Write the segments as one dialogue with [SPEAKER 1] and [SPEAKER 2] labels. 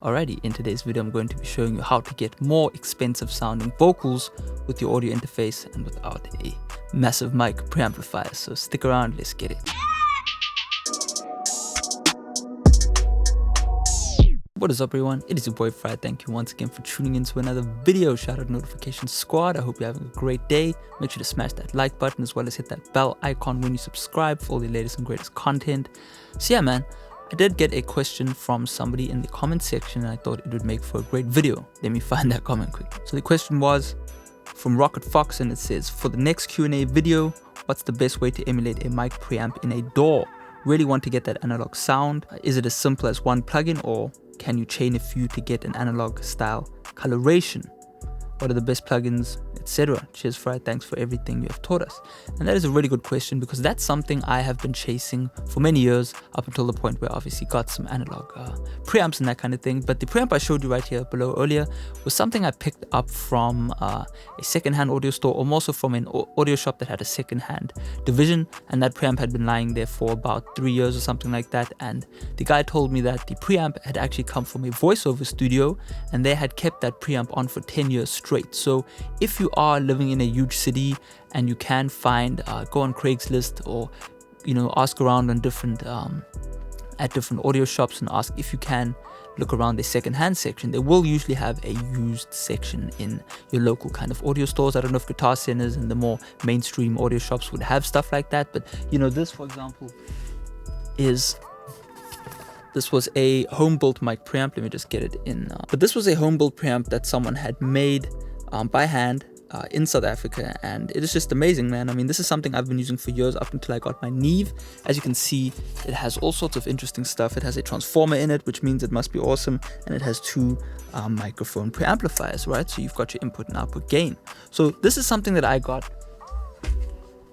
[SPEAKER 1] Alrighty, in today's video I'm going to be showing you how to get more expensive sounding vocals with your audio interface and without a massive mic preamplifier. So stick around, let's get it. What is up everyone, it is your boy Farai. Thank you once again for tuning in to another video. Shout out notification squad, I hope you're having a great day. Make sure to smash that like button as well as hit that bell icon when you subscribe for all the latest and greatest content. So yeah man, I did get a question from somebody in the comment section and I thought it would make for a great video. Let me find that comment quickly. So the question was from Rocket Fox and it says, for the next Q&A video, what's the best way to emulate a mic preamp in a DAW? Really want to get that analog sound. Is it as simple as one plugin or can you chain a few to get an analog style coloration? What are the best plugins, etc.? Cheers, Farai. Thanks for everything you have taught us. And that is a really good question because that's something I have been chasing for many years up until the point where I obviously got some analog preamps and that kind of thing. But the preamp I showed you right here below earlier was something I picked up from a secondhand audio store, or more so from an audio shop that had a secondhand division. And that preamp had been lying there for about 3 years or something like that. And the guy told me that the preamp had actually come from a voiceover studio and they had kept that preamp on for 10 years straight. So if you are living in a huge city and you can find, go on Craigslist or, ask around on different, at different audio shops and ask if you can look around the second-hand section. They will usually have a used section in your local kind of audio stores. I don't know if guitar centers and the more mainstream audio shops would have stuff like that, but this, for example, this was a home-built mic preamp. Let me just get it in. But this was a home-built preamp that someone had made by hand in South Africa, and it is just amazing, man. I mean, this is something I've been using for years up until I got my Neve. As you can see, it has all sorts of interesting stuff. It has a transformer in it, which means it must be awesome, and it has two microphone preamplifiers, right? So you've got your input and output gain. So this is something that I got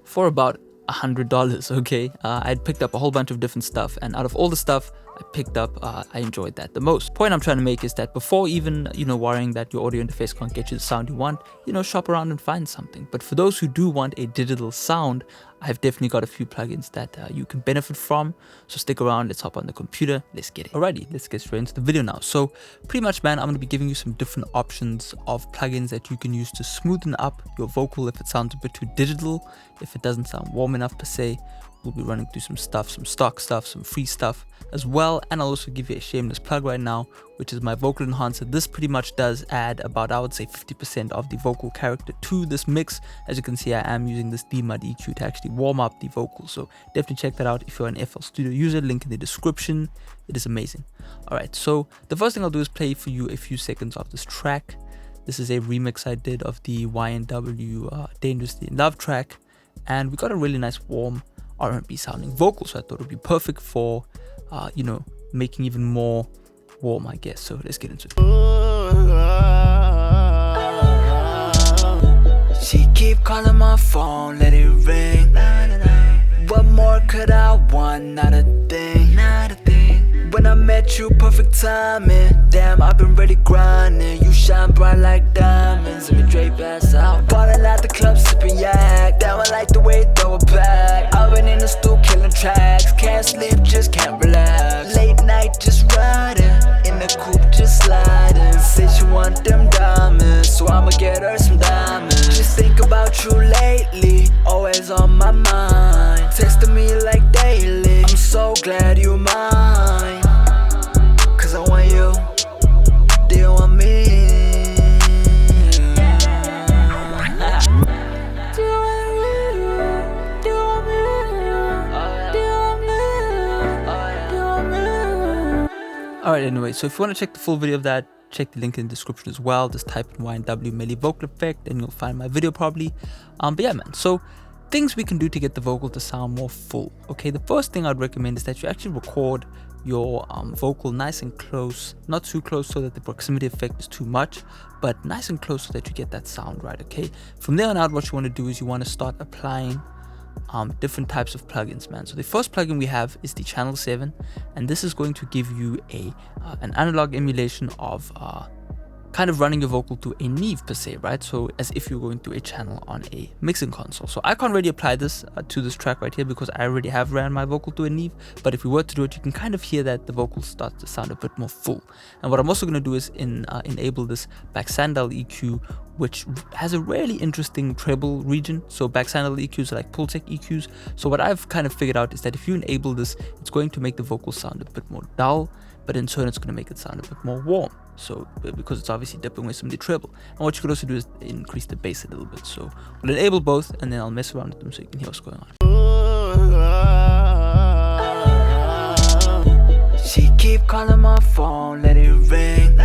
[SPEAKER 1] for about $100, okay? I'd picked up a whole bunch of different stuff, and out of all the stuff I picked up, I enjoyed that the most. Point I'm trying to make is that before even, worrying that your audio interface can't get you the sound you want, shop around and find something. But for those who do want a digital sound, I've definitely got a few plugins that you can benefit from. So stick around, let's hop on the computer, let's get it. Alrighty, let's get straight into the video now. So pretty much, man, I'm gonna be giving you some different options of plugins that you can use to smoothen up your vocal if it sounds a bit too digital, if it doesn't sound warm enough per se. We'll be running through some stuff, some stock stuff, some free stuff as well. And I'll also give you a shameless plug right now, which is my vocal enhancer. This pretty much does add about, I would say, 50% of the vocal character to this mix. As you can see, I am using this D-Mud EQ to actually warm up the vocal. So definitely check that out if you're an FL Studio user. Link in the description. It is amazing. All right, so the first thing I'll do is play for you a few seconds of this track. This is a remix I did of the YNW Dangerously in Love track. And we got a really nice warm R&B sounding vocal, so I thought it would be perfect for making even more warm, I guess. So let's get into it. She keep calling my phone, let it ring. What more could I want? Not a thing. When I met you, perfect timing. Damn, I've been ready grinding. You shine bright like diamonds. Let me drape ass out. Ballin' at the club, sipping yak. Damn, I like the way you throw it back. I've been in the stool, killing tracks. Can't sleep, just can't relax. Late night, just riding. In the coupe, just sliding. Say she want them diamonds, so I'ma get her some diamonds. Just think about you lately, always on my mind. Texting me like daily. I'm so glad you're mine. I want you, do you want me? Alright, anyway, so if you want to check the full video of that, check the link in the description as well. Just type in YNW Melly vocal effect and you'll find my video probably. But yeah, man, so things we can do to get the vocal to sound more full. Okay, the first thing I'd recommend is that you actually record your vocal nice and close, not too close so that the proximity effect is too much, but nice and close so that you get that sound right. Okay, from there on out, what you want to do is you want to start applying different types of plugins, man. So the first plugin we have is the Channel 7, and this is going to give you an analog emulation of kind of running your vocal through a Neve per se, right? So as if you're going through a channel on a mixing console. So I can't really apply this to this track right here because I already have ran my vocal through a Neve, but if we were to do it, you can kind of hear that the vocals start to sound a bit more full. And what I'm also going to do is enable this Baxandall EQ, which has a really interesting treble region. So Baxandall EQs are like Pultec EQs. So what I've kind of figured out is that if you enable this, it's going to make the vocals sound a bit more dull, but in turn it's going to make it sound a bit more warm. So because it's obviously dipping away some of the treble. And what you could also do is increase the bass a little bit. So we'll enable both and then I'll mess around with them so you can hear what's going on.
[SPEAKER 2] She keep calling my phone, let it ring.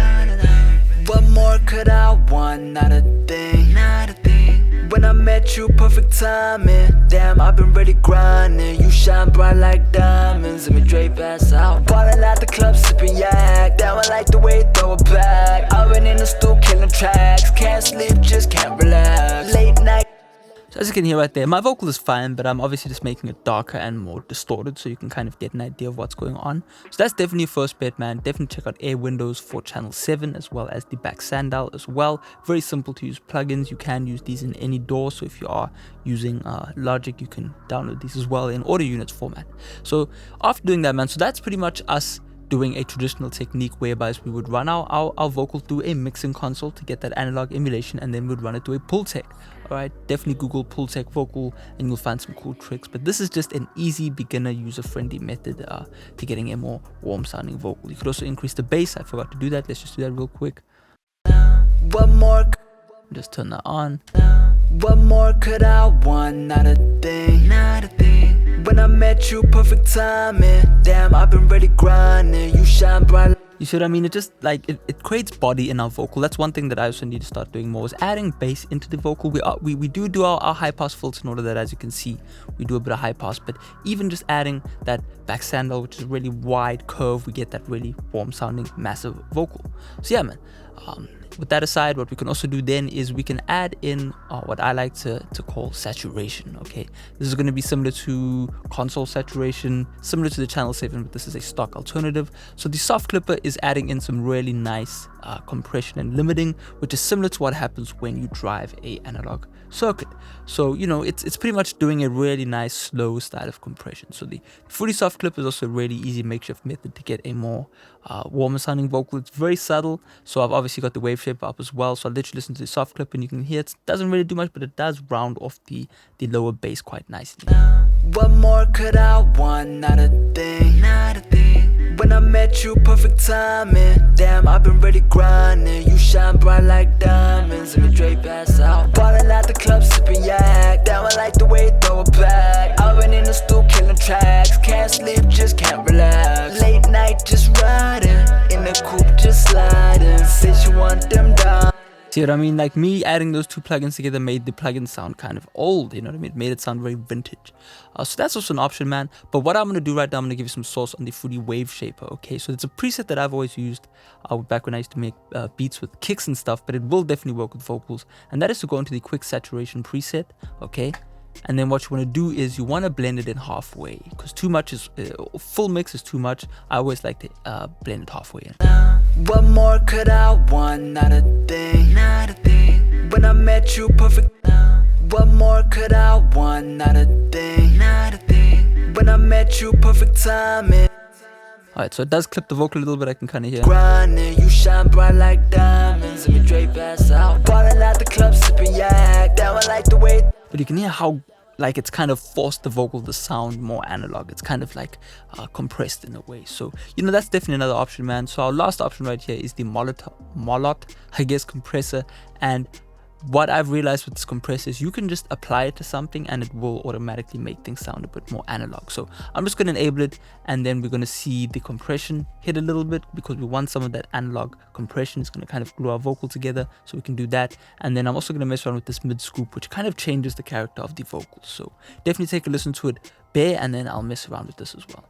[SPEAKER 2] What more could I want? Not a thing. When I met you, perfect timing. Damn, I've been really grinding. You shine bright like diamonds. Let me drape ass out. Ballin' at the club, sipping yak. Damn, I like the way you throw it back. I've been in the stool, killing tracks. Can't sleep, just can't relax. Late night.
[SPEAKER 1] So as you can hear right there, my vocal is fine, but I'm obviously just making it darker and more distorted so you can kind of get an idea of what's going on. So that's definitely your first bet, man. Definitely check out Airwindows for channel 7 as well as the Baxandall as well. Very simple to use plugins. You can use these in any DAW. So if you are using Logic, you can download these as well in audio units format. So after doing that, man, so that's pretty much us doing a traditional technique whereby we would run our vocal through a mixing console to get that analog emulation, and then we'd run it through a Pultec. Alright, definitely Google Pultec vocal and you'll find some cool tricks, but this is just an easy beginner user friendly method to getting a more warm sounding vocal. You could also increase the bass. I forgot to do that. Let's just do that real quick.
[SPEAKER 2] What more?
[SPEAKER 1] Just turn that on.
[SPEAKER 2] What more could I want? Not a thing. When I met you, perfect timing. Damn, I've been really grinding. You shine bright.
[SPEAKER 1] You see what I mean? It just like it creates body in our vocal. That's one thing that I also need to start doing more, is adding bass into the vocal. We do our high pass filter in order that, as you can see, we do a bit of high pass, but even just adding that Baxandall, which is really wide curve, we get that really warm sounding massive vocal. So yeah, man. With that aside, what we can also do then is we can add in what I like to call saturation. Okay, this is going to be similar to console saturation, similar to the channel 7, but this is a stock alternative. So the soft clipper is adding in some really nice compression and limiting, which is similar to what happens when you drive a analog circuit. So you know, it's pretty much doing a really nice slow style of compression. So the fully soft clip is also a really easy makeshift method to get a more warmer sounding vocal. It's very subtle, so I've obviously got the wave shape up as well, so I'll literally listen to the soft clip and you can hear it doesn't really do much, but it does round off the lower bass quite nicely.
[SPEAKER 2] What more could I want? Not a thing. When I met you, perfect timing. Damn, I've been really grinding. You shine bright like diamonds. Let me drape ass out. Ballin' at the club, sipping yak. Damn, I like the way you throw it back. I've been in the stool, killing tracks. Can't sleep, just can't relax. Late night, just riding. In the coupe, just sliding. Said you want them down.
[SPEAKER 1] See what I mean? Like, me adding those two plugins together made the plugin sound kind of old, you know what I mean? It made it sound very vintage. So that's also an option, man. But what I'm going to do right now, I'm going to give you some source on the Fruity Wave Shaper, okay? So it's a preset that I've always used back when I used to make beats with kicks and stuff, but it will definitely work with vocals. And that is to go into the quick saturation preset, okay? And then what you want to do is you want to blend it in halfway, because too much is full mix is too much. I always like to blend it halfway in.
[SPEAKER 2] What more could I want? Not a thing. When I met you, perfect. What more could I want? Not a thing. When I met you, perfect timing.
[SPEAKER 1] Alright, so it does clip the vocal a little bit, I can kind of hear.
[SPEAKER 2] Grinding, you shine bright like diamonds. Let me drape ass out. Ballin' at the club, sipping yak. Damn, I like the way.
[SPEAKER 1] But you can hear how, like, it's kind of forced the vocal to sound more analog. It's kind of like compressed in a way. So, you know, that's definitely another option, man. So our last option right here is the Molot, I guess, compressor. And what I've realized with this compressor is you can just apply it to something and it will automatically make things sound a bit more analog. So I'm just going to enable it, and then we're going to see the compression hit a little bit because we want some of that analog compression. It's going to kind of glue our vocal together, so we can do that. And then I'm also going to mess around with this mid scoop, which kind of changes the character of the vocals. So definitely take a listen to it bare, and then I'll mess around with this as well.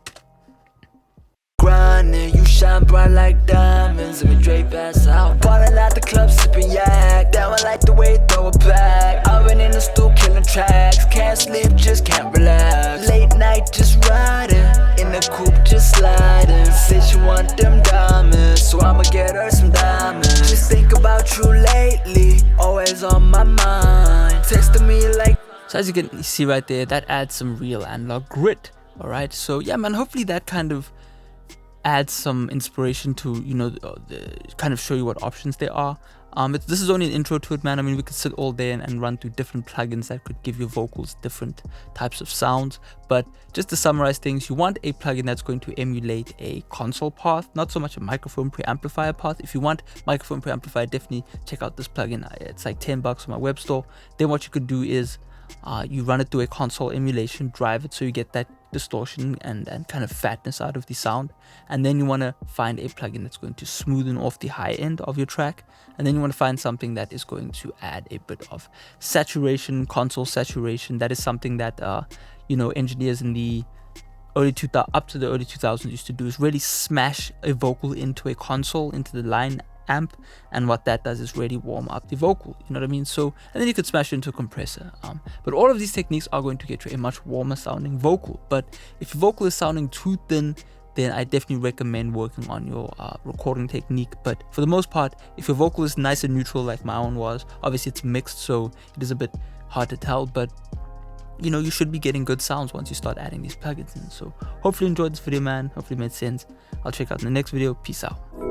[SPEAKER 2] Grinding, you shine bright like diamonds. Let me drape ass out. Ballin' at the club, sipping yak. Damn, I like the way you throw it back. I've been in the stool, killing tracks. Can't sleep, just can't relax. Late night, just riding. In the coupe, just sliding. Said she want them diamonds, so I'ma get her some diamonds. Just think about always on my mind. Texting me like.
[SPEAKER 1] So as you can see right there, that adds some real analog grit. All right, so yeah, man, hopefully that kind of adds some inspiration to, you know, kind of show you what options there are. This is only an intro to it, man. I mean, we could sit all day and run through different plugins that could give your vocals different types of sounds. But just to summarize things, you want a plugin that's going to emulate a console path, not so much a microphone preamplifier path. If you want microphone preamplifier, definitely check out this plugin. It's like $10 on my web store. Then what you could do is you run it through a console emulation, drive it so you get that distortion and kind of fatness out of the sound. And then you want to find a plugin that's going to smoothen off the high end of your track. And then you want to find something that is going to add a bit of saturation, console saturation. That is something that you know, engineers in the early 2000s up to the early 2000s used to do, is really smash a vocal into a console, into the line amp, and what that does is really warm up the vocal, you know what I mean? So, and then you could smash it into a compressor, but all of these techniques are going to get you a much warmer sounding vocal. But if your vocal is sounding too thin, then I definitely recommend working on your recording technique. But for the most part, if your vocal is nice and neutral like my own was, obviously it's mixed, so it is a bit hard to tell, but you know, you should be getting good sounds once you start adding these plugins in. So hopefully you enjoyed this video, man. Hopefully it made sense. I'll check out in the next video. Peace out.